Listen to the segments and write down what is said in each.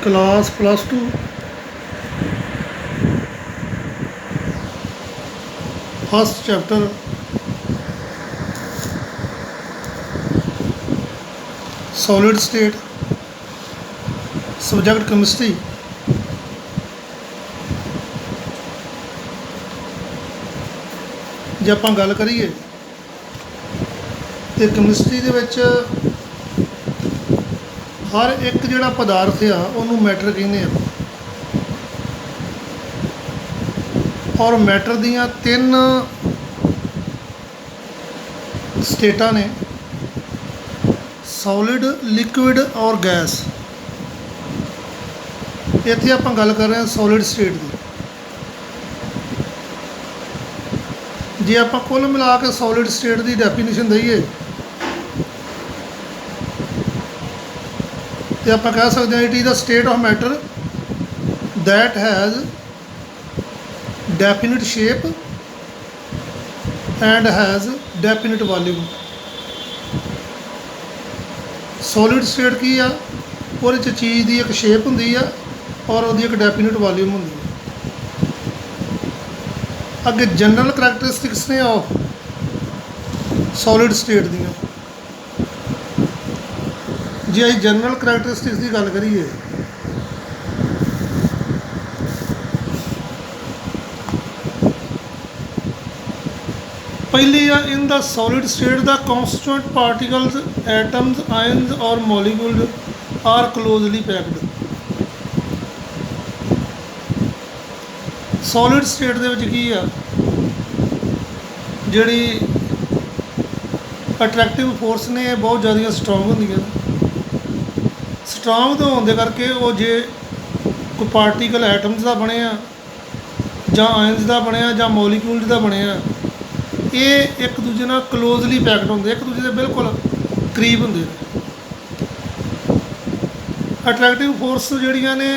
Class +2 first chapter solid state subject chemistry. जे आपां गल करिए तो केमिस्ट्री दे विच हर एक जिहड़ा पदार्थ आ उहनूं मैटर कहने आ और मैटर दियां तीन स्टेटां ने सॉलिड लिक्विड और गैस। इत्थे आपां गल कर रहे हैं सॉलिड स्टेट की। जे आपां कुल मिला के सॉलिड स्टेट की डेफिनेशन दईए तो आप कह सकते हैं it is the state of matter that has definite shape and has definite volume. Solid state की आ उहदे चीज़ की एक शेप होंदी आ और उसकी एक डेफिनिट वॉल्यूम होंदी है। अगे जनरल करैक्टरिस्टिक्स ने ऑफ सॉलिड स्टेट दियां। जे असीं जनरल करैक्टरिस्टिक्स की गल करिए पहली आ in the solid state the constituent particles atoms ions और molecules are closely packed. Solid state दे विच की आ जिहड़ी अट्रैक्टिव फोर्स ने बहुत ज़्यादा स्ट्रोंग होंदियां। स्ट्रोंग तो होने करके वो जे कोई पार्टिकल एटम्स का बनया जां आयन्स का बनया जां मॉलिक्यूल्स का बनया ये एक दूजे नाल क्लोजली पैक्ड होंदे, एक दूजे के बिल्कुल करीब होंदे। अट्रैक्टिव फोर्स जिहड़ियां ने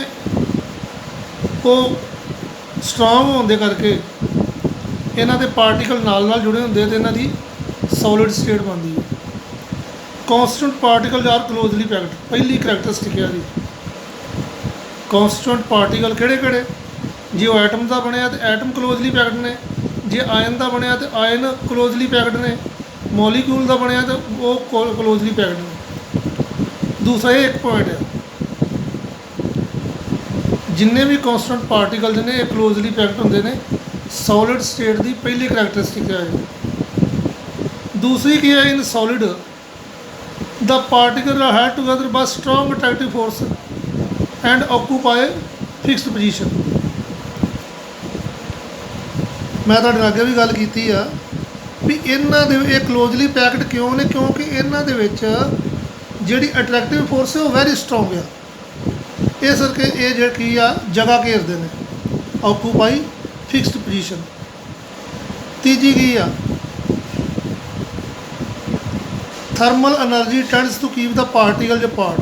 वो स्ट्रोंग होने करके इन्हां दे पार्टिकल नाल नाल जुड़े होंदे ते इन्हां दी सॉलिड स्टेट बनती है। Constant particle are closely packed पहली करैक्टरिस्टिक है जी। कॉन्स्टेंट पार्टिकल किहड़े किहड़े जे वो एटम का बनया तो एटम क्लोजली पैक्ड ने, जे आयन का बनया तो आयन क्लोजली पैक्ड ने, मॉलिक्यूल का बनया तो वो क्लोजली पैक्ड ने। दूसरा ये एक पॉइंट है जिन्ने भी कॉन्स्टेंट पार्टिकल्स ने ये क्लोजली पैक्ड होंदे ने। सॉलिड स्टेट की पहली करैक्टरिस्टिक है। दूसरी की है in solid the particle are held together by strong attractive force and occupy fixed position. मैं तुहाडे नाल अगे भी गल कीती आ भी इन्हां दे ये क्लोजली पैक्ड क्यों ने, क्योंकि इन्हां दे विच जिहड़ी अट्रैक्टिव फोर्स है वो वैरी स्ट्रोंग आ। इस करके ये जिहड़ी आ जगह घेरदे ने, ऑक्यूपाई फिक्स्ड पोजीशन। तीजी की आ thermal energy tends to keep the particle apart.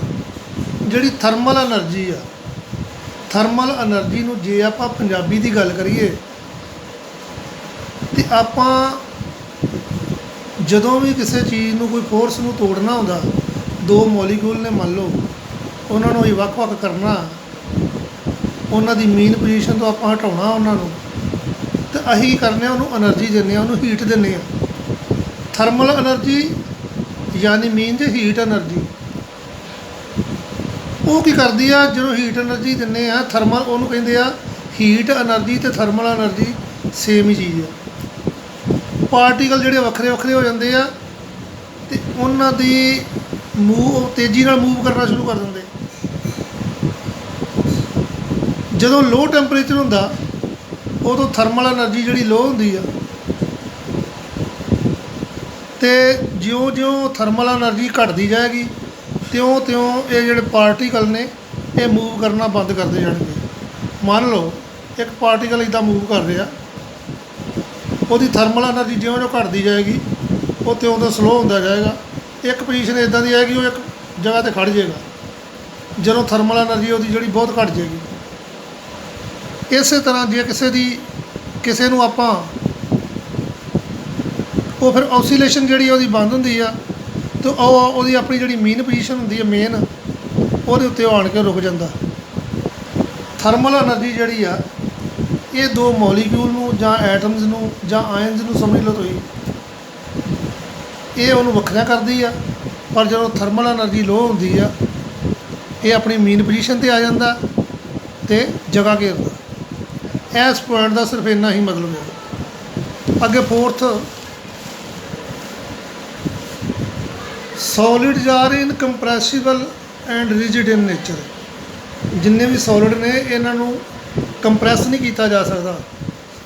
जिहड़ी थर्मल एनर्जी आ, थर्मल एनर्जी नूं जे आपां पंजाबी दी गल करिए तो आपां जदों भी किसी चीज़ नूं कोई फोर्स नूं तोड़ना हुंदा, दो मॉलीक्यूल ने मान लो उन्हां नूं वख-वख करना, उन्हां दी मीन पोजीशन तो आपां हटाउणा उन्हां नूं ते असीं करने उन्होंने एनर्जी देने, उन्होंने हीट देने। थर्मल एनर्जी यानी मीन जे हीट एनर्जी वो की करती है जो हीट एनर्जी देने आ थर्मल उन्होंने कहते हैं हीट एनर्जी तो थर्मल एनर्जी सेम ही चीज़ है। पार्टिकल जोड़े वक्रे वक्रे हो जाते हैं तो उन्होंने मूव तेज़ी मूव करना शुरू कर देंगे। जो लो टैंपरेचर होंदा उदों थर्मल एनर्जी जी लो होंदी है तो ज्यों ज्यों थर्मल एनर्जी घटती जाएगी त्यों त्यों ये जोड़े पार्टिकल ने ये मूव करना बंद करते जाएंगे। मान लो एक पार्टिकल इदा मूव कर रहा, उसकी थर्मल एनर्जी ज्यों ज्यों घटती जाएगी वो त्यों त्यों स्लो होता जाएगा। एक पोजीशन इदा की आएगी वो एक जगह पर खड़ जाएगा ਜਦੋਂ थर्मल एनर्जी ਉਹਦੀ ਜਿਹੜੀ बहुत घट जाएगी। इस तरह जे किसी नूं आपां वो फिर ऑसीलेशन जी बंद होंदी आ तो वो अपनी जी मीन पोजीशन होंदी है मेन वो उत्ते आण के रुक जाता। ਥਰਮਲ એનર્ਜੀ ਜਿਹੜੀ ਆ ਇਹ ਦੋ ਮੋਲੀਕਿਊਲ ਨੂੰ ਜਾਂ ਐਟਮਸ ਨੂੰ ਜਾਂ ਆਇਨਸ ਨੂੰ ਸਮਝ ਲਓ ਤੁਸੀਂ, ਇਹ ਉਹਨੂੰ ਵੱਖਰਾ ਕਰਦੀ ਆ। ਪਰ ਜਦੋਂ ਥਰਮਲ એનર્ਜੀ ਲੋ ਹੁੰਦੀ ਆ ਇਹ ਆਪਣੀ ਮੇਨ ਪੋਜੀਸ਼ਨ 'ਤੇ ਆ ਜਾਂਦਾ ਅਤੇ ਜਗ੍ਹਾ ਘੇਰਦਾ। ਇਸ ਪੁਆਇੰਟ ਦਾ ਸਿਰਫ ਇੰਨਾ ਹੀ ਮਤਲਬ ਹੈ। ਅੱਗੇ fourth, solids are incompressible and rigid in nature. ਜਿੰਨੇ ਵੀ ਸੋਲਿਡ ਨੇ ਇਹਨਾਂ ਨੂੰ ਕੰਪਰੈਸ ਨਹੀਂ ਕੀਤਾ ਜਾ ਸਕਦਾ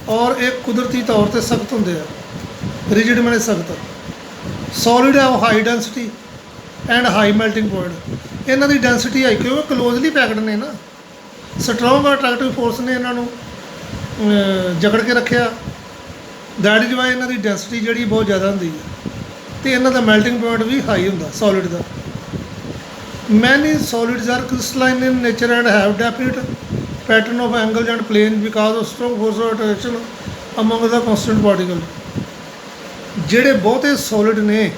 ਔਰ ਇਹ ਕੁਦਰਤੀ ਤੌਰ 'ਤੇ ਸਖਤ ਹੁੰਦੇ ਆ। ਰਿਜਿਡ ਮਾਨੇ ਸਖਤ। ਸੋਲਿਡ ਹੈ high density and high melting point. ਇਹਨਾਂ ਦੀ ਡੈਂਸਿਟੀ ਹਾਈ ਕਿਉਂਕਿ ਕਲੋਜ਼ਲੀ ਪੈਕਡ ਨੇ ਨਾ। ਸਟਰੋਂਗ ਅਟਰੈਕਟਿਵ ਫੋਰਸ ਨੇ ਇਹਨਾਂ ਨੂੰ ਜਕੜ ਕੇ ਰੱਖਿਆ। ਦੈਟ ਇਜ਼ ਵਾਈ ਇਹਨਾਂ ਦੀ ਡੈਂਸਿਟੀ ਜਿਹੜੀ ਬਹੁਤ ਜ਼ਿਆਦਾ ਹੁੰਦੀ ਹੈ ਅਤੇ ਇਹਨਾਂ ਦਾ ਮੈਲਟਿੰਗ ਪੁਆਇੰਟ ਵੀ ਹਾਈ ਹੁੰਦਾ ਸੋਲਿਡ ਦਾ। Many solids are crystalline in nature and have definite pattern of angles and plane because of strong force of attraction among the constituent particle. ਜਿਹੜੇ ਬਹੁਤੇ ਸੋਲਿਡ ਨੇ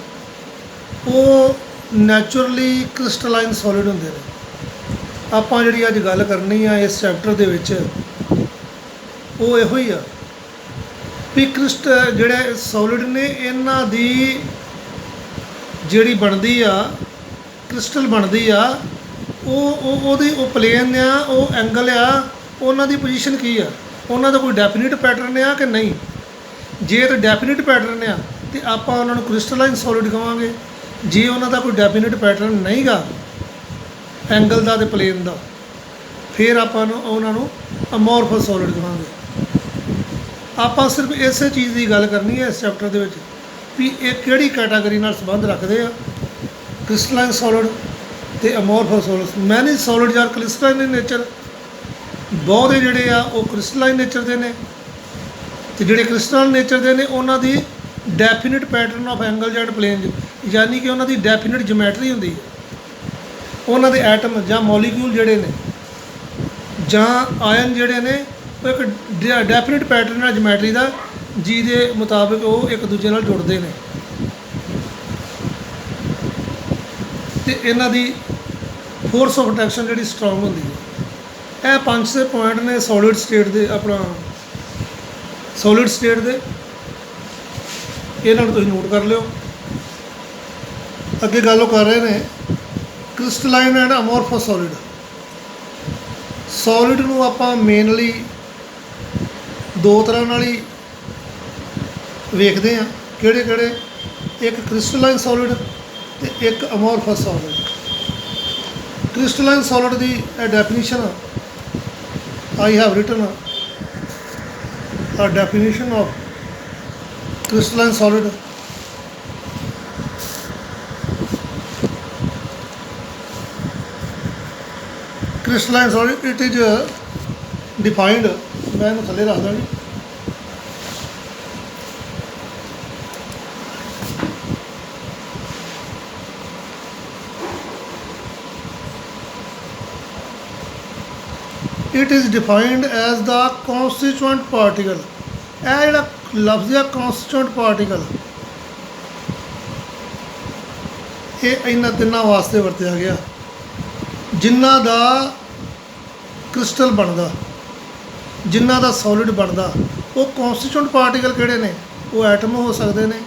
ਉਹ ਨੈਚੁਰਲੀ ਕ੍ਰਿਸਟਲਾਈਨ ਸੋਲਿਡ ਹੁੰਦੇ ਨੇ। ਆਪਾਂ ਜਿਹੜੀ ਅੱਜ ਗੱਲ ਕਰਨੀ ਆ ਇਸ ਚੈਪਟਰ ਦੇ ਵਿੱਚ ਉਹ ਇਹੋ ਹੀ ਆ ਵੀ ਜਿਹੜੇ ਸੋਲਿਡ ਨੇ ਇਹਨਾਂ ਦੀ ਜਿਹੜੀ ਬਣਦੀ ਆ ਕ੍ਰਿਸਟਲ ਬਣਦੀ ਆ ਉਹਦੀ ਉਹ ਪਲੇਨ ਆ, ਉਹ ਐਂਗਲ ਆ, ਉਹਨਾਂ ਦੀ ਪੋਜੀਸ਼ਨ ਕੀ ਆ, ਉਹਨਾਂ ਦਾ ਕੋਈ ਡੈਫੀਨਿਟ ਪੈਟਰਨ ਆ ਕਿ ਨਹੀਂ। ਜੇ ਤਾਂ ਡੈਫੀਨਿਟ ਪੈਟਰਨ ਆ ਤਾਂ ਆਪਾਂ ਉਹਨਾਂ ਨੂੰ ਕ੍ਰਿਸਟਲਾਈਨ ਸੋਲਿਡ ਕਹਾਂਗੇ। ਜੇ ਉਹਨਾਂ ਦਾ ਕੋਈ ਡੈਫੀਨਿਟ ਪੈਟਰਨ ਨਹੀਂ ਗਾ ਐਂਗਲ ਦਾ ਅਤੇ ਪਲੇਨ ਦਾ ਫਿਰ ਆਪਾਂ ਉਹਨਾਂ ਨੂੰ ਅਮੋਰਫਸ ਸੋਲਿਡ ਕਹਾਂਗੇ। ਆਪਾਂ ਸਿਰਫ ਇਸੇ ਚੀਜ਼ ਦੀ ਗੱਲ ਕਰਨੀ ਹੈ ਇਸ ਚੈਪਟਰ ਦੇ ਵਿੱਚ ਵੀ ਇਹ ਕਿਹੜੀ ਕੈਟਾਗਰੀ ਨਾਲ ਸੰਬੰਧ ਰੱਖਦੇ ਆ, ਕ੍ਰਿਸਟਲਾਈਨ ਸੋਲਿਡ ਅਤੇ ਅਮੋਰਫਸ ਸੋਲਿਡ। ਮੈਨੀ solids are crystalline in nature. ਬਹੁਤੇ ਜਿਹੜੇ ਆ ਉਹ ਕ੍ਰਿਸਟਲਾਈਨ ਨੇਚਰ ਦੇ ਨੇ ਅਤੇ ਜਿਹੜੇ ਕ੍ਰਿਸਟਲ ਨੇਚਰ ਦੇ ਨੇ ਉਹਨਾਂ ਦੀ definite pattern of angle and plane, ਯਾਨੀ ਕਿ ਉਹਨਾਂ ਦੀ ਡੈਫੀਨਿਟ ਜਿਓਮੈਟਰੀ ਹੁੰਦੀ ਹੈ। ਉਹਨਾਂ ਦੇ ਐਟਮ ਜਾਂ ਮੋਲੀਕਿਊਲ ਜਿਹੜੇ ਨੇ ਜਾਂ ਆਇਨ ਜਿਹੜੇ ਨੇ ਉਹ ਇੱਕ ਡੈਫੀਨਿਟ ਪੈਟਰਨ ਨਾਲ ਜਿਓਮੈਟਰੀ ਦਾ ਜਿਹਦੇ ਮੁਤਾਬਿਕ ਉਹ ਇੱਕ ਦੂਜੇ ਨਾਲ ਜੁੜਦੇ ਨੇ ਅਤੇ ਇਹਨਾਂ ਦੀ ਫੋਰਸ ਆਫ ਅਟਰੈਕਸ਼ਨ ਜਿਹੜੀ ਸਟਰੋਂਗ ਹੁੰਦੀ ਹੈ। ਇਹ 5 ਪੁਆਇੰਟ ਨੇ ਸੋਲਿਡ ਸਟੇਟ ਦੇ, ਆਪਣਾ ਸੋਲਿਡ ਸਟੇਟ ਦੇ। ਇਹਨਾਂ ਨੂੰ ਤੁਸੀਂ ਨੋਟ ਕਰ ਲਿਓ। ਅੱਗੇ ਗੱਲ ਉਹ ਕਰ ਰਹੇ ਨੇ ਕ੍ਰਿਸਟਲਾਈਨ ਐਂਡ ਅਮੋਰਫਸ ਸੋਲਿਡ। ਸੋਲਿਡ ਨੂੰ ਆਪਾਂ ਮੇਨਲੀ ਦੋ ਤਰ੍ਹਾਂ ਨਾਲ ਹੀ ਵੇਖਦੇ ਹਾਂ। ਕਿਹੜੇ ਕਿਹੜੇ? ਇੱਕ ਕ੍ਰਿਸਟਲਾਈਨ ਸੋਲਿਡ ਅਤੇ ਇੱਕ ਅਮੋਰਫਸ ਸੋਲਿਡ। ਕ੍ਰਿਸਟਲਾਈਨ ਸੋਲਿਡ ਦੀ ਇਹ definition I have written a definition of crystalline solid. Crystalline solid, it is defined, मैं ਇਹਨੂੰ ਥੱਲੇ ਰੱਖਦਾ ਜੀ। It is defined as the constituent particle। ਇਹ ਜਿਹੜਾ ਲਫ਼ਜ਼ ਆ constituent particle ਇਹ ਇਹਨਾਂ ਤਿੰਨਾਂ ਵਾਸਤੇ ਵਰਤਿਆ ਗਿਆ ਜਿਨ੍ਹਾਂ ਦਾ ਕ੍ਰਿਸਟਲ ਬਣਦਾ, ਜਿਨ੍ਹਾਂ ਦਾ ਸੋਲਿਡ ਬਣਦਾ। ਉਹ constituent particle ਕਿਹੜੇ ਨੇ? ਉਹ ਐਟਮ ਹੋ ਸਕਦੇ ਨੇ,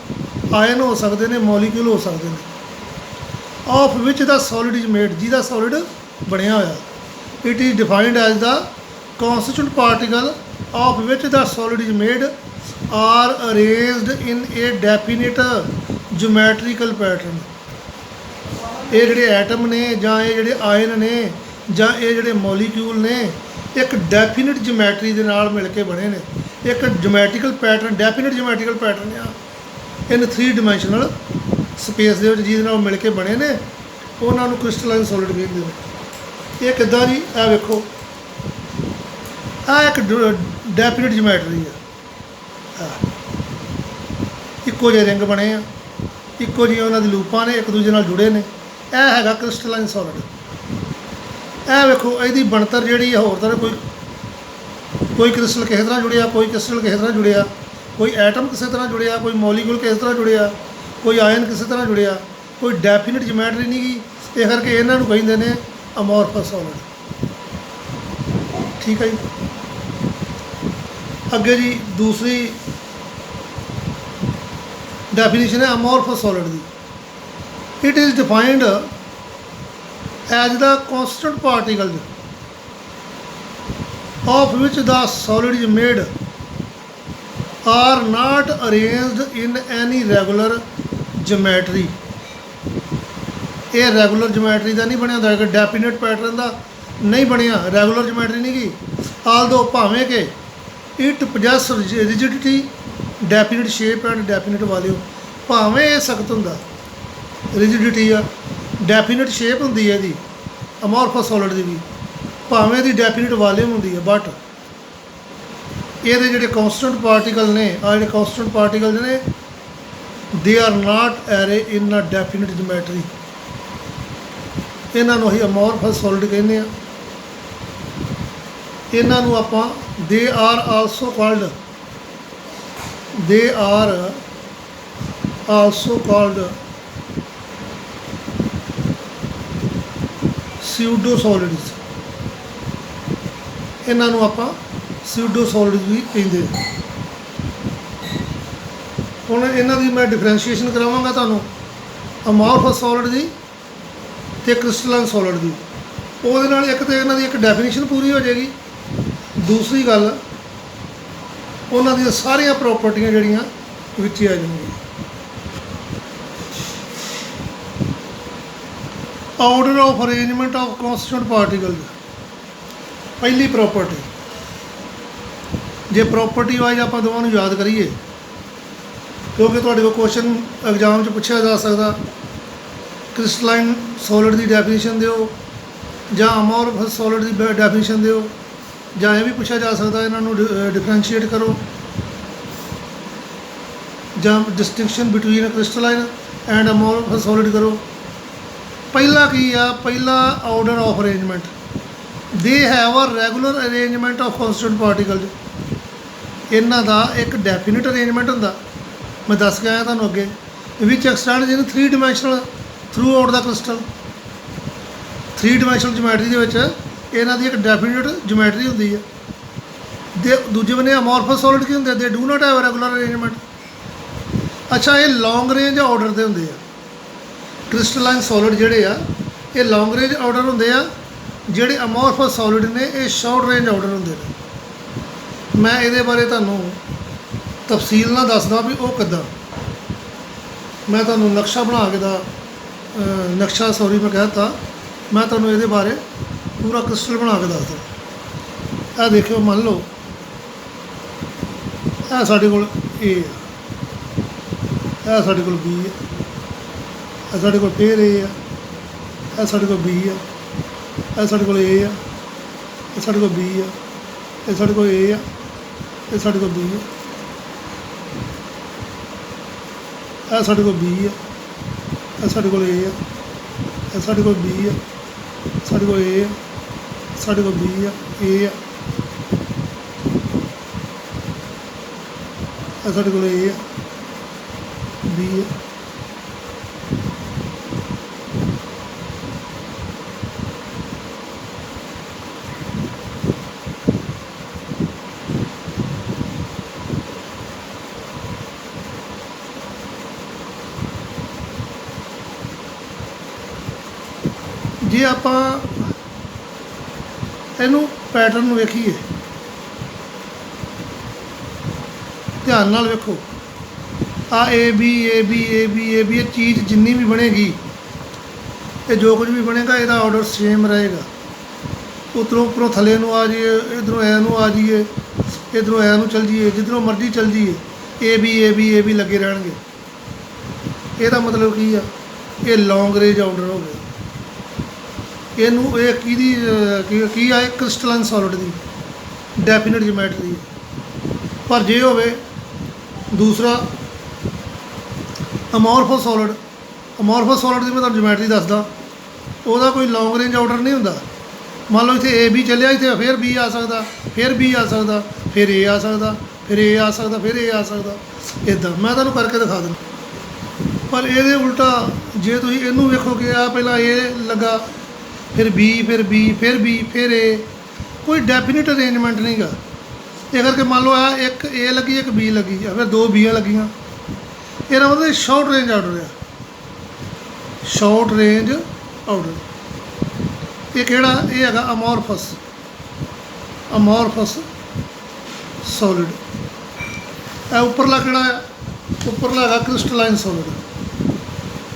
ਆਇਨ ਹੋ ਸਕਦੇ ਨੇ, ਮੋਲੀਕਿਊਲ ਹੋ ਸਕਦੇ ਨੇ। Of which the solid is made, ਜਿਹਦਾ ਸੋਲਿਡ ਬਣਿਆ ਹੋਇਆ। It is defined as the constituent particle of which the solid is made are arranged in a definite geometrical pattern। ਇਹ ਜਿਹੜੇ ਐਟਮ ਨੇ ਜਾਂ ਇਹ ਜਿਹੜੇ ਆਇਨ ਨੇ ਜਾਂ ਇਹ ਜਿਹੜੇ ਮੋਲੀਕਿਊਲ ਨੇ ਇੱਕ ਡੈਫੀਨਿਟ ਜਿਓਮੈਟਰੀ ਦੇ ਨਾਲ ਮਿਲ ਕੇ ਬਣੇ ਨੇ। ਇੱਕ ਜਿਓਮੈਟਰੀਕਲ ਪੈਟਰਨ, ਡੈਫੀਨਿਟ ਜਿਓਮੈਟਰੀਕਲ ਪੈਟਰਨ ਆ ਇਨ 3 ਡਾਇਮੈਂਸ਼ਨਲ ਸਪੇਸ ਦੇ ਵਿੱਚ ਜਿਹਦੇ ਨਾਲ ਮਿਲ ਕੇ ਬਣੇ ਨੇ, ਉਹਨਾਂ ਨੂੰ ਕ੍ਰਿਸਟਲਾਈਨ ਸੋਲਿਡ ਕਹਿੰਦੇ ਨੇ। ਇਹ ਕਿੱਦਾਂ ਜੀ? ਇਹ ਵੇਖੋ, ਆਹ ਇੱਕ ਡੈਫੀਨਿਟ ਜਿਓਮੈਟਰੀ ਆ। ਇੱਕੋ ਜਿਹੇ ਰਿੰਗ ਬਣੇ ਆ, ਇੱਕੋ ਜਿਹੀਆਂ ਉਹਨਾਂ ਦੀ ਲੂਪਾਂ ਨੇ, ਇੱਕ ਦੂਜੇ ਨਾਲ ਜੁੜੇ ਨੇ। ਇਹ ਹੈਗਾ ਕ੍ਰਿਸਟਲਾਈਨ ਸੋਲਿਡ। ਇਹ ਵੇਖੋ ਇਹਦੀ ਬਣਤਰ ਜਿਹੜੀ ਆ ਹੋਰ ਤਰ੍ਹਾਂ ਕੋਈ ਕ੍ਰਿਸਟਲ ਕਿਸੇ ਤਰ੍ਹਾਂ ਜੁੜਿਆ, ਕੋਈ ਕ੍ਰਿਸਟਲ ਕਿਸੇ ਤਰ੍ਹਾਂ ਜੁੜਿਆ, ਕੋਈ ਐਟਮ ਕਿਸੇ ਤਰ੍ਹਾਂ ਜੁੜਿਆ, ਕੋਈ ਮੋਲੀਕੂਲ ਕਿਸੇ ਤਰ੍ਹਾਂ ਜੁੜਿਆ, ਕੋਈ ਆਇਨ ਕਿਸੇ ਤਰ੍ਹਾਂ ਜੁੜਿਆ, ਕੋਈ ਡੈਫੀਨਿਟ ਜਿਓਮੈਟਰੀ ਨਹੀਂ ਗੀ। ਇਸ ਕਰਕੇ ਇਹਨਾਂ ਨੂੰ ਕਹਿੰਦੇ ਨੇ ਅਮੋਰਫਸ ਸੋਲਿਡ। ठीक है जी। अगे जी दूसरी डेफिनेशन है अमोर्फस सॉलिड की। It is defined as the constituent particle of which the solid is made are not arranged in any regular geometry. ये रेगुलर जोमैट्री का नहीं बनया होंदा, एक डेफिनेट पैटर्न का नहीं बनया, रेगुलर जोमैट्री नहीं की। आल दो भावें के it possesses rigidity definite shape and definite volume, भावें ये सख्त होंदा रिजिडिटी आ, डेफिनेट शेप होंदी है इसदी अमोर्फस सॉलिड की भी, भावें इसदी डेफिनेट वॉल्यूम होंदी है, बट ये जिहड़े कॉन्स्टेंट पार्टिकल ने आ जिहड़े कॉन्स्टेंट पार्टिकल ने they are not array in a definite geometry. इन्हां नूं असीं अमोर्फस सॉलिड कहने आ। इन्हां नूं आपां they are also called pseudo solids. इन्हां नूं आपां स्यूडो सॉलिड्स भी कहंदे। हुण इन्हां दी मैं डिफरेंशिएशन करावांगा तुहानूं अमोर्फस सॉलिड दी ते क्रिस्टलाइन सॉलिड दी। ਉਹਦੇ ਨਾਲ ਇੱਕ ਤਾਂ ਇਹਨਾਂ ਦੀ ਇੱਕ ਡੈਫੀਨੇਸ਼ਨ ਪੂਰੀ ਹੋ ਜਾਏਗੀ, ਦੂਸਰੀ ਗੱਲ ਉਹਨਾਂ ਦੀਆਂ ਸਾਰੀਆਂ ਪ੍ਰੋਪਰਟੀਆਂ ਜਿਹੜੀਆਂ ਵਿੱਚ ਹੀ ਆ ਜਾਣਗੀਆਂ। Order of arrangement of constituent particle. ਪਹਿਲੀ ਪ੍ਰੋਪਰਟੀ, ਜੇ ਪ੍ਰੋਪਰਟੀ ਵਾਈਜ਼ ਆਪਾਂ ਦੋਵਾਂ ਨੂੰ ਯਾਦ ਕਰੀਏ, ਕਿਉਂਕਿ ਤੁਹਾਡੇ ਕੋਲ ਕੁਐਸਚਨ ਐਗਜ਼ਾਮ 'ਚ ਪੁੱਛਿਆ ਜਾ ਸਕਦਾ क्रिस्टलाइन सॉलिड की डेफिनेशन दिओ ਜਾਂ अमोर्फस सॉलिड की डेफिनेशन दिओ, ਜਾਂ ਇਹ भी पूछा जा सकता इन्हों डिफरेंशिएट करो, ਜਾਂ distinction between crystalline and amorphous solid करो। पहला की आ, पहला order of arrangement, they have a regular arrangement of constant particle. इन्हां दा एक डेफिनेट अरेंजमेंट हुंदा, मैं दस के आया तुहानूं अगे, which extends in 3 dimensional throughout the crystal. 3 dimensional geometry के इन्हां दी एक डेफिनेट जोमैट्री होंदी है। दे दूजे बने अमोर्फस सॉलिड की होंदे, they do not have regular arrangement. अच्छा, ये लॉन्ग रेंज ऑर्डर के होंदे आ। क्रिस्टलाइन सॉलिड जिहड़े आ ये लॉन्ग रेंज ऑर्डर होंदे आ, जिहड़े अमोर्फस सॉलिड ने ये शॉर्ट रेंज ऑर्डर होंदे ने। मैं ये बारे तुहानूं तफसील नाल दसदा भी वो किद्दां। मैं तुहानूं नक्शा बना के नक्शा सॉरी मैं कहता, मैं तुहानूं ये बारे पूरा क्रिस्टल बना के दसदा। यह देखियो, मान लो यह साडे कोल ए है, यह साडे कोल बी है, यह साडे कोल फिर ए है, यह साडे कोल बी है, यह साडे कोल ए है, यह साडे कोल बी है, यह साडे कोल ए है, यह साडे कोल बी है, यह साडे कोल बी है, यह साडे कोल ए है, यह साडे कोल बी है, साडे कोल ए है, साडे कोल बी है, ए है, यह साडे कोल ए है, बी है। जे आपां इहनूं पैटर्न नूं वेखीए, ध्यान नाल वेखो, आ A B A B A B A B, ये चीज़ जिन्नी भी बनेगी, ये जो कुछ भी बनेगा इसका ऑर्डर सेम रहेगा। उतरों उपरों थले नूं आ जाइए, इधरों ए नूं आ जाइए, इधरों ए नूं चल जाइए, जिधरों मर्जी चल जाइए, ए बी लगे रहणगे। ਇਹਦਾ मतलब की आ, ये लॉन्ग रेंज ऑर्डर हो गया। ਇਹਨੂੰ ਇਹ ਕੀ ਆ, ਕ੍ਰਿਸਟਲਾਈਨ ਸੋਲਿਡ ਦੀ ਡੈਫੀਨਿਟ ਜਿਓਮੈਟਰੀ। ਪਰ ਜੇ ਹੋਵੇ ਦੂਸਰਾ ਅਮੋਰਫਸ ਸੋਲਿਡ ਦੀ ਮੈਂ ਤੁਹਾਨੂੰ ਜਿਓਮੈਟਰੀ ਦੱਸਦਾ, ਉਹਦਾ ਕੋਈ ਲੌਂਗ ਰੇਂਜ ਆਰਡਰ ਨਹੀਂ ਹੁੰਦਾ। ਮੰਨ ਲਓ ਇੱਥੇ ਏ ਬੀ ਚੱਲਿਆ, ਇੱਥੇ ਫਿਰ ਬੀ ਆ ਸਕਦਾ, ਫਿਰ ਬੀ ਆ ਸਕਦਾ, ਫਿਰ ਏ ਆ ਸਕਦਾ, ਫਿਰ ਏ ਆ ਸਕਦਾ, ਫਿਰ ਏ ਆ ਸਕਦਾ, ਇੱਦਾਂ ਮੈਂ ਤੁਹਾਨੂੰ ਕਰਕੇ ਦਿਖਾ ਦਿੰਦਾ। ਪਰ ਇਹਦੇ ਉਲਟਾ ਜੇ ਤੁਸੀਂ ਇਹਨੂੰ ਵੇਖੋਗੇ, ਆ ਪਹਿਲਾਂ ਏ ਲੱਗਾ, फिर बी, फिर बी, फिर बी, फिर ए, कोई डेफिनेट अरेंजमेंट नहीं गा। ਇਹ ਕਰਕੇ ਮੰਨ ਲਓ ਆ ਇੱਕ ਏ ਲੱਗੀ ਇੱਕ ਬੀ ਲੱਗੀ ਜਾਂ ਫਿਰ ਦੋ ਬੀਆਂ ਲੱਗੀਆਂ, ਇਹਦਾ ਮਤਲਬ ਸ਼ਾਰਟ ਰੇਂਜ ਆਰਡਰ ਆ। ਸ਼ਾਰਟ ਰੇਂਜ ਆਰਡਰ ਇਹ ਕਿਹੜਾ? ਇਹ ਹੈਗਾ ਅਮੋਰਫਸ ਸੋਲਿਡ। ਇਹ ਉੱਪਰਲਾ ਕਿਹੜਾ ਆ? ਉੱਪਰਲਾ ਹੈਗਾ ਕ੍ਰਿਸਟਲਾਈਨ ਸੋਲਿਡ।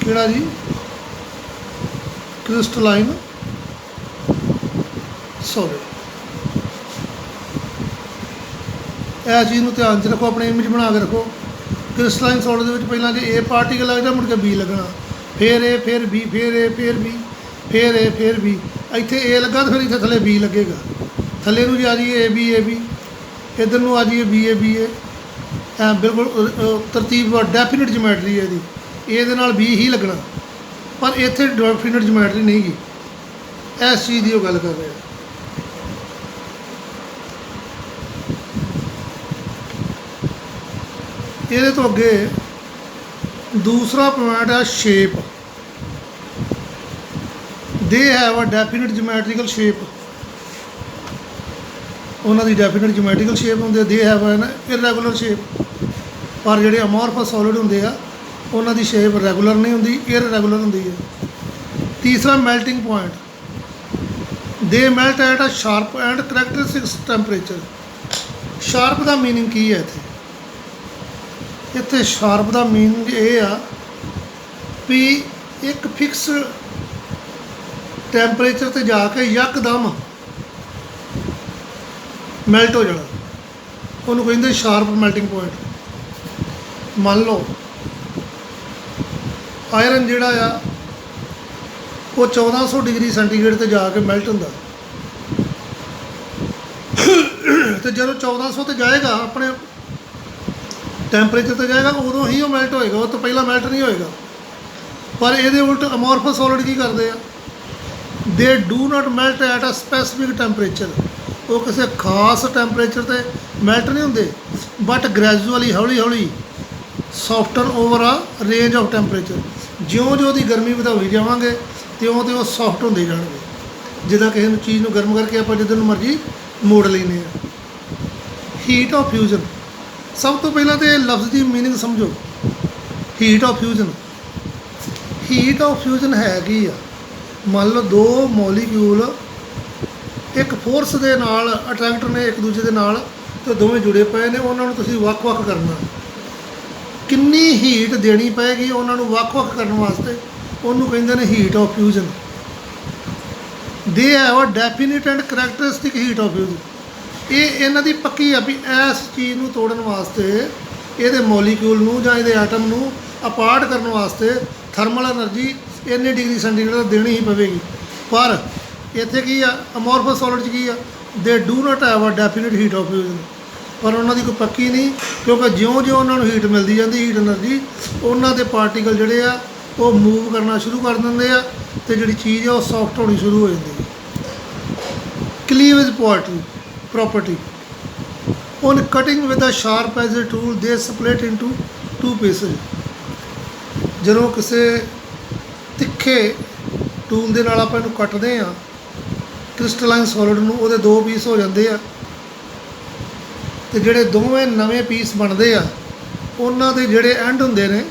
ਕਿਹੜਾ ਜੀ? ਕ੍ਰਿਸਟਲਾਈਨ ਸੋਲਿਡ। ਇਹ ਚੀਜ਼ ਨੂੰ ਧਿਆਨ 'ਚ ਰੱਖੋ, ਆਪਣੇ ਇਮੇਜ ਬਣਾ ਕੇ ਰੱਖੋ। ਕ੍ਰਿਸਟਲਾਈਨ ਸੋਲਿਡ ਦੇ ਵਿੱਚ ਪਹਿਲਾਂ ਜੇ ਏ ਪਾਰਟੀਕਲ ਲੱਗਦਾ, ਮੁੜ ਕੇ ਬੀ ਲੱਗਣਾ, ਫਿਰ ਏ, ਫਿਰ ਬੀ, ਫਿਰ ਏ, ਫਿਰ ਬੀ, ਫਿਰ ਏ, ਫਿਰ ਬੀ। ਇੱਥੇ ਏ ਲੱਗਾ ਤਾਂ ਫਿਰ ਇੱਥੇ ਥੱਲੇ ਬੀ ਲੱਗੇਗਾ। ਥੱਲੇ ਨੂੰ ਜੇ ਆ ਜਾਈਏ ਏ ਬੀ, ਇੱਧਰ ਨੂੰ ਆ ਜਾਈਏ ਬੀ ਏ। ਐ ਬਿਲਕੁਲ ਤਰਤੀਬ ਡੈਫੀਨਿਟ ਜਮੈਟਰੀ ਹੈ ਇਹਦੀ, ਇਹਦੇ ਨਾਲ ਬੀ ਹੀ ਲੱਗਣਾ, ਪਰ ਇੱਥੇ ਡੈਫੀਨਿਟ ਜਮੈਟਰੀ ਨਹੀਂ ਗੀ। ਇਸ ਚੀਜ਼ ਦੀ ਉਹ ਗੱਲ ਕਰ ਰਹੇ ਆ। ਇਹਦੇ ਤੋਂ ਅੱਗੇ ਦੂਸਰਾ ਪੁਆਇੰਟ ਹੈ shape. They have a definite geometrical shape. ਉਹਨਾਂ ਦੀ ਡੈਫੀਨਿਟ ਜਮੈਟਰੀਕਲ ਸ਼ੇਪ ਹੁੰਦੀ ਹੈ। They have an irregular shape. ਪਰ ਜਿਹੜੇ ਅਮੋਰਫਸ ਸੋਲਿਡ ਹੁੰਦੇ ਆ ਉਹਨਾਂ ਦੀ ਸ਼ੇਪ ਰੈਗੂਲਰ ਨਹੀਂ ਹੁੰਦੀ, ਇਰਰੈਗੂਲਰ ਹੁੰਦੀ ਹੈ। ਤੀਸਰਾ melting point. They melt at a sharp and characteristics temperature. Sharp ਦਾ ਮੀਨਿੰਗ ਕੀ ਹੈ ਇੱਥੇ? ਇੱਥੇ ਸ਼ਾਰਪ ਦਾ ਮੀਨਿੰਗ ਇਹ ਆ ਵੀ ਇੱਕ ਫਿਕਸ ਟੈਂਪਰੇਚਰ 'ਤੇ ਜਾ ਕੇ ਯਕਦਮ ਮੈਲਟ ਹੋ ਜਾਣਾ, ਉਹਨੂੰ ਕਹਿੰਦੇ ਸ਼ਾਰਪ ਮੈਲਟਿੰਗ ਪੁਆਇੰਟ। ਮੰਨ ਲਓ ਆਇਰਨ ਜਿਹੜਾ ਆ ਉਹ 1400 ਡਿਗਰੀ ਸੈਂਟੀਗ੍ਰੇਡ 'ਤੇ ਜਾ ਕੇ ਮੈਲਟ ਹੁੰਦਾ, ਅਤੇ ਜਦੋਂ 1400 'ਤੇ ਜਾਏਗਾ, ਆਪਣੇ ਟੈਂਪਰੇਚਰ 'ਤੇ ਜਾਏਗਾ, ਉਦੋਂ ਹੀ ਉਹ ਮੈਲਟ ਹੋਏਗਾ, ਉਹ ਤੋਂ ਪਹਿਲਾਂ ਮੈਲਟ ਨਹੀਂ ਹੋਏਗਾ। ਪਰ ਇਹਦੇ ਉਲਟ ਅਮੋਰਫਸ ਸੋਲਿਡ ਕੀ ਕਰਦੇ ਆ? They do not melt at a specific temperature. ਉਹ ਕਿਸੇ ਖਾਸ ਟੈਂਪਰੇਚਰ 'ਤੇ ਮੈਲਟ ਨਹੀਂ ਹੁੰਦੇ, ਬਟ ਗ੍ਰੈਜੂਅਲੀ ਹੌਲੀ ਹੌਲੀ ਸੌਫਟਨ ਓਵਰ ਆ ਰੇਂਜ ਆਫ ਟੈਂਪਰੇਚਰ। ਜਿਉਂ ਉਹਦੀ ਗਰਮੀ ਵਧਾਈ ਜਾਵਾਂਗੇ ਤਿਉਂ ਉਹ ਸੌਫਟ ਹੁੰਦੇ ਜਾਣਗੇ। ਜਿੱਦਾਂ ਕਿਸੇ ਨੂੰ ਚੀਜ਼ ਨੂੰ ਗਰਮ ਕਰਕੇ ਆਪਾਂ ਜਿੱਦਾਂ ਨੂੰ ਮਰਜ਼ੀ ਮੋੜ ਲੈਂਦੇ ਹਾਂ। Heat of fusion. ਸਭ ਤੋਂ ਪਹਿਲਾਂ ਤਾਂ ਇਹ ਲਫ਼ਜ਼ ਦੀ ਮੀਨਿੰਗ ਸਮਝੋ। Heat of fusion. Heat of fusion ਹੈ ਕੀ ਆ? ਮੰਨ ਲਓ ਦੋ ਮੋਲੀਕਿਊਲ ਇੱਕ ਫੋਰਸ ਦੇ ਨਾਲ ਅਟਰੈਕਟ ਨੇ ਇੱਕ ਦੂਜੇ ਦੇ ਨਾਲ, ਅਤੇ ਦੋਵੇਂ ਜੁੜੇ ਪਏ ਨੇ, ਉਹਨਾਂ ਨੂੰ ਤੁਸੀਂ ਵੱਖ-ਵੱਖ ਕਰਨਾ। ਕਿੰਨੀ ਹੀਟ ਦੇਣੀ ਪਏਗੀ ਉਹਨਾਂ ਨੂੰ ਵੱਖ-ਵੱਖ ਕਰਨ ਵਾਸਤੇ, ਉਹਨੂੰ ਕਹਿੰਦੇ ਨੇ heat of fusion. They have a definite and characteristic heat of fusion. ਇਹ ਇਹਨਾਂ ਦੀ ਪੱਕੀ ਆ ਵੀ ਇਸ ਚੀਜ਼ ਨੂੰ ਤੋੜਨ ਵਾਸਤੇ, ਇਹਦੇ ਮੋਲੀਕਿਊਲ ਨੂੰ ਜਾਂ ਇਹਦੇ ਐਟਮ ਨੂੰ ਅਪਾਰਟ ਕਰਨ ਵਾਸਤੇ ਥਰਮਲ ਐਨਰਜੀ ਇੰਨੇ ਡਿਗਰੀ ਸੈਂਟੀਗ੍ਰੇਡ ਦੇਣੀ ਹੀ ਪਵੇਗੀ। ਪਰ ਇੱਥੇ ਕੀ ਆ? ਅਮੋਰਫਸ ਸੋਲਿਡ 'ਚ ਕੀ ਆ? They do not have a definite heat of fusion. ਪਰ ਉਹਨਾਂ ਦੀ ਕੋਈ ਪੱਕੀ ਨਹੀਂ, ਕਿਉਂਕਿ ਜਿਉਂ-ਜਿਉਂ ਉਹਨਾਂ ਨੂੰ ਹੀਟ ਮਿਲਦੀ ਜਾਂਦੀ, ਹੀਟ ਐਨਰਜੀ, ਉਹਨਾਂ ਦੇ ਪਾਰਟੀਕਲ ਜਿਹੜੇ ਆ ਉਹ ਮੂਵ ਕਰਨਾ ਸ਼ੁਰੂ ਕਰ ਦਿੰਦੇ ਆ, ਅਤੇ ਜਿਹੜੀ ਚੀਜ਼ ਆ ਉਹ ਸੌਫਟ ਹੋਣੀ ਸ਼ੁਰੂ ਹੋ ਜਾਂਦੀ ਹੈ। ਕਲੀਵੇਜ property. On cutting with a sharp as a tool, they split into two pieces. ਜਦੋਂ ਕਿਸੇ ਤਿੱਖੇ ਟੂਲ ਦੇ ਨਾਲ ਆਪਾਂ ਇਹਨੂੰ ਕੱਟਦੇ ਆ ਕ੍ਰਿਸਟਲਾਈਨ ਸੋਲਿਡ ਨੂੰ, ਉਹਦੇ ਦੋ ਪੀਸ ਹੋ ਜਾਂਦੇ ਆ, ਅਤੇ ਜਿਹੜੇ ਦੋਵੇਂ ਨਵੇਂ ਪੀਸ ਬਣਦੇ ਆ ਉਹਨਾਂ ਦੇ ਜਿਹੜੇ ਐਂਡ ਹੁੰਦੇ ਨੇ,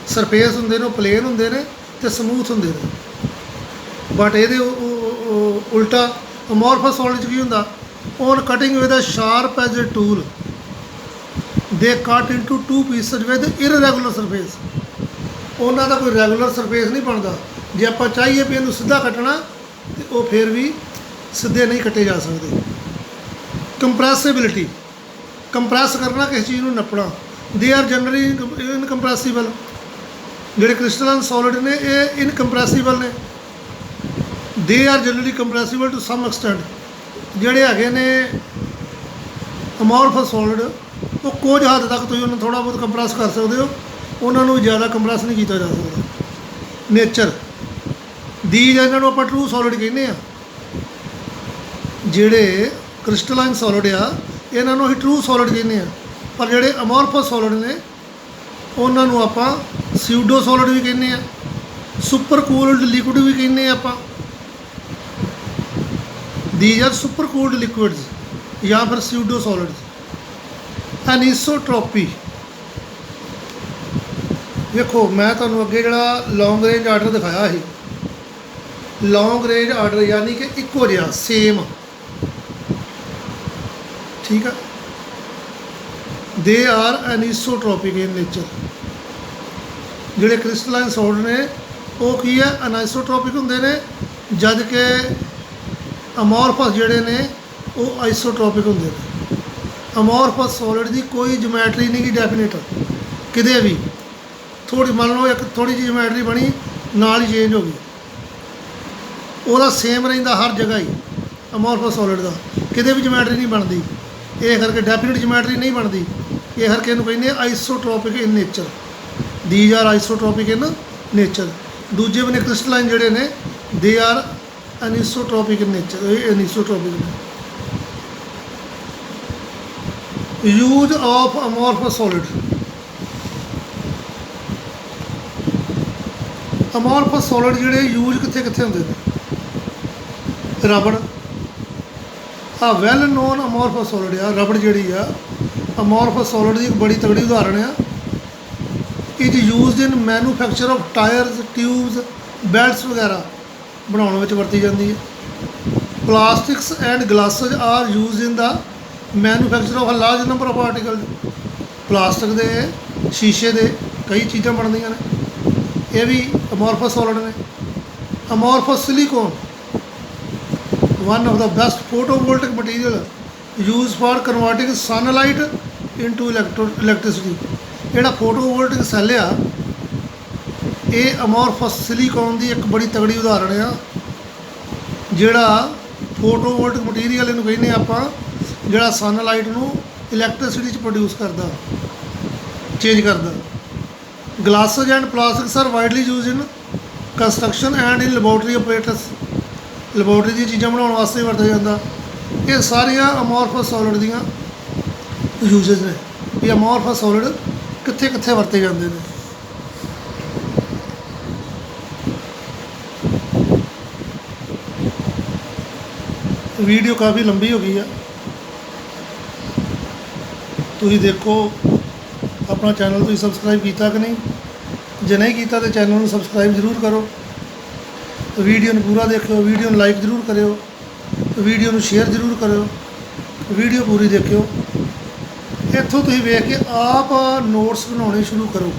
ਸਰਫੇਸ ਹੁੰਦੇ ਨੇ, ਉਹ ਪਲੇਨ ਹੁੰਦੇ ਨੇ ਅਤੇ ਸਮੂਥ ਹੁੰਦੇ ਨੇ। ਬਟ ਇਹਦੇ ਉਲਟਾ ਅਮੋਰਫਸ ਸੋਲਿਡ 'ਚ ਕੀ ਹੁੰਦਾ? On cutting with a sharp as a tool, they cut into two pieces with irregular surface. ਉਹਨਾਂ ਦਾ ਕੋਈ ਰੈਗੂਲਰ ਸਰਫੇਸ ਨਹੀਂ ਬਣਦਾ। ਜੇ ਆਪਾਂ ਚਾਹੀਏ ਵੀ ਇਹਨੂੰ ਸਿੱਧਾ ਕੱਟਣਾ, ਤੇ ਉਹ ਫਿਰ ਵੀ ਸਿੱਧੇ ਨਹੀਂ ਕੱਟੇ ਜਾ ਸਕਦੇ। ਕੰਪਰੈਸਿਬਿਲਿਟੀ। ਕੰਪਰੈਸ ਕਰਨਾ, ਕਿਸੇ ਚੀਜ਼ ਨੂੰ ਨੱਪਣਾ। ਦੇ ਆਰ ਜਨਰਲੀ ਇਨਕੰਪਰੈਸੀਬਲ। ਜਿਹੜੇ ਕ੍ਰਿਸਟਲਾਈਨ ਸੋਲਿਡ ਨੇ ਇਹ ਇਨਕੰਪਰੈਸੀਬਲ ਨੇ। They are generally compressible to some extent. ਜਿਹੜੇ ਹੈਗੇ ਨੇ ਅਮੋਰਫਸ ਸੋਲਿਡ, ਉਹ ਕੁਝ ਹੱਦ ਤੱਕ ਤੁਸੀਂ ਉਹਨੂੰ ਥੋੜ੍ਹਾ ਬਹੁਤ ਕੰਪਰੈਸ ਕਰ ਸਕਦੇ ਹੋ, ਉਹਨਾਂ ਨੂੰ ਜ਼ਿਆਦਾ ਕੰਪਰੈਸ ਨਹੀਂ ਕੀਤਾ ਜਾ ਸਕਦਾ। ਨੇਚਰ ਦੀ, ਇਹਨਾਂ ਨੂੰ ਆਪਾਂ ਟਰੂ ਸੋਲਿਡ ਕਹਿੰਦੇ ਆ। ਜਿਹੜੇ ਕ੍ਰਿਸਟਲਾਈਨ ਸੋਲਿਡ ਆ ਇਹਨਾਂ ਨੂੰ ਅਸੀਂ ਟਰੂ ਸੋਲਿਡ ਕਹਿੰਦੇ ਆ, ਪਰ ਜਿਹੜੇ ਅਮੋਰਫਸ ਸੋਲਿਡ ਨੇ ਉਹਨਾਂ ਨੂੰ ਆਪਾਂ ਸਿਊਡੋ ਸੋਲਿਡ ਵੀ ਕਹਿੰਦੇ ਆ, ਸੁਪਰ ਕੂਲਡ ਲਿਕੁਇਡ ਵੀ ਕਹਿੰਦੇ ਆ ਆਪਾਂ। These are super cooled liquids या फिर स्यूडो सॉलिड्स। एनीसोट्रॉपी देखो मैं तुहानूं अगे जिहड़ा लॉन्ग रेंज आर्डर दिखाया है, लॉन्ग रेंज आर्डर यानी कि इक्को जिहा सेम, ठीक है। They are anisotropic in nature. जिहड़े क्रिस्टलाइन सॉल्ट ने वो की है अनाइसोट्रॉपिक होंदे ने, जद के अमोरफस जिहड़े ने वो आइसोट्रॉपिक होंदे ने। अमोरफस सॉलिड की कोई जोमैट्री नहीं की डेफिनेट किते भी, थोड़ी मान लो एक थोड़ी जी जोमैट्री बनी नाल ही चेंज हो गई, ਉਹਦਾ सेम रहिंदा हर जगह ही। अमोरफस सॉलिड का किते भी जोमैट्री नहीं बनती, ये करके डेफिनेट जोमैट्री नहीं बनती, ये हर किसी कहते isotropic in nature. These are isotropic in nature. दूजे बने क्रिस्टलाइन जिहड़े ने they are anisotropic in nature, ये एनीसोट्रॉपिक ने। Use of amorphous solid. Amorphous solid जिहड़े यूज कित्थे कित्थे हुंदे ने? रबड़ आ वैल नोन अमोरफस सॉलिड आ। रबड़ जिहड़ी आ अमोरफस सॉलिड की एक बड़ी तगड़ी उदाहरण आ। It use in manufacture of tyres, tubes, belts वगैरह बनाने में वरती जाती है। Plastics and glasses are use in the manufacture of a large number of article. Plastic के शीशे के कई चीज़ां बनदियां ने, ये भी अमोरफस सॉलिड ने। Amorphous silicon one of the best photovoltaic material use for converting sunlight into electricity. जिहड़ा फोटोवोल्टिक सैल आ ये अमोरफस सिलिकॉन की एक बड़ी तगड़ी उदाहरण आ। जिहड़ा फोटोवोल्टिक मटीरियल इहनूं कहने आपां, जिहड़ा सनलाइट नूं इलैक्ट्रिसिटी च प्रोड्यूस करदा, चेंज करदा। Glasses and plastics are widely use in construction and in laboratory operators. Laboratory दी चीज़ां बनाउण वास्ते वरतिया जांदा। ये सारियां अमोरफस सॉलिड दीयां यूजेज ने। ये अमोरफस सॉलिड कित्थे कित्थे वरते जांदे ने। वीडियो काफ़ी लंबी हो गई है, तुसीं देखो अपना चैनल तुसीं सबसक्राइब किया कि नहीं, जे नहीं किया तो चैनल को सबसक्राइब जरूर करो। वीडियो को पूरा देखो, वीडियो को लाइक जरूर करो, वीडियो को शेयर जरूर करो, वीडियो पूरी देखो। इत्थों तुसीं वेख के आप नोट्स बनाने शुरू करो,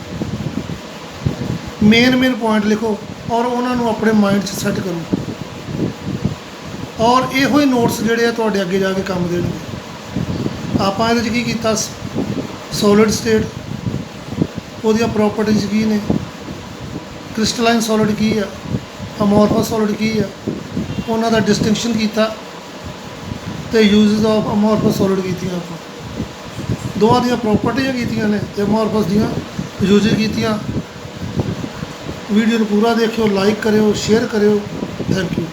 मेन पॉइंट लिखो और उन्होंने अपने माइंड च सैट करो, और इहो ही नोट्स जिहड़े आ तुहाडे अगे जाके काम देणगे। आपां इहदे च की कीता, सॉलिड स्टेट ਉਹਦੀਆਂ प्रॉपर्टीज़ की ने, क्रिस्टलाइन सॉलिड की है, अमोरफस सॉलिड की है, उन्हों का डिस्टिंक्शन किया तो यूजेस ऑफ अमोरफस सॉलिड कीतियां। आप दोवां दी प्रॉपर्टियां कीतियां ने ते अमोरफस दियां यूजेस कीतियां। वीडियो को पूरा देखियो, लाइक करो, शेयर करो। Thank you.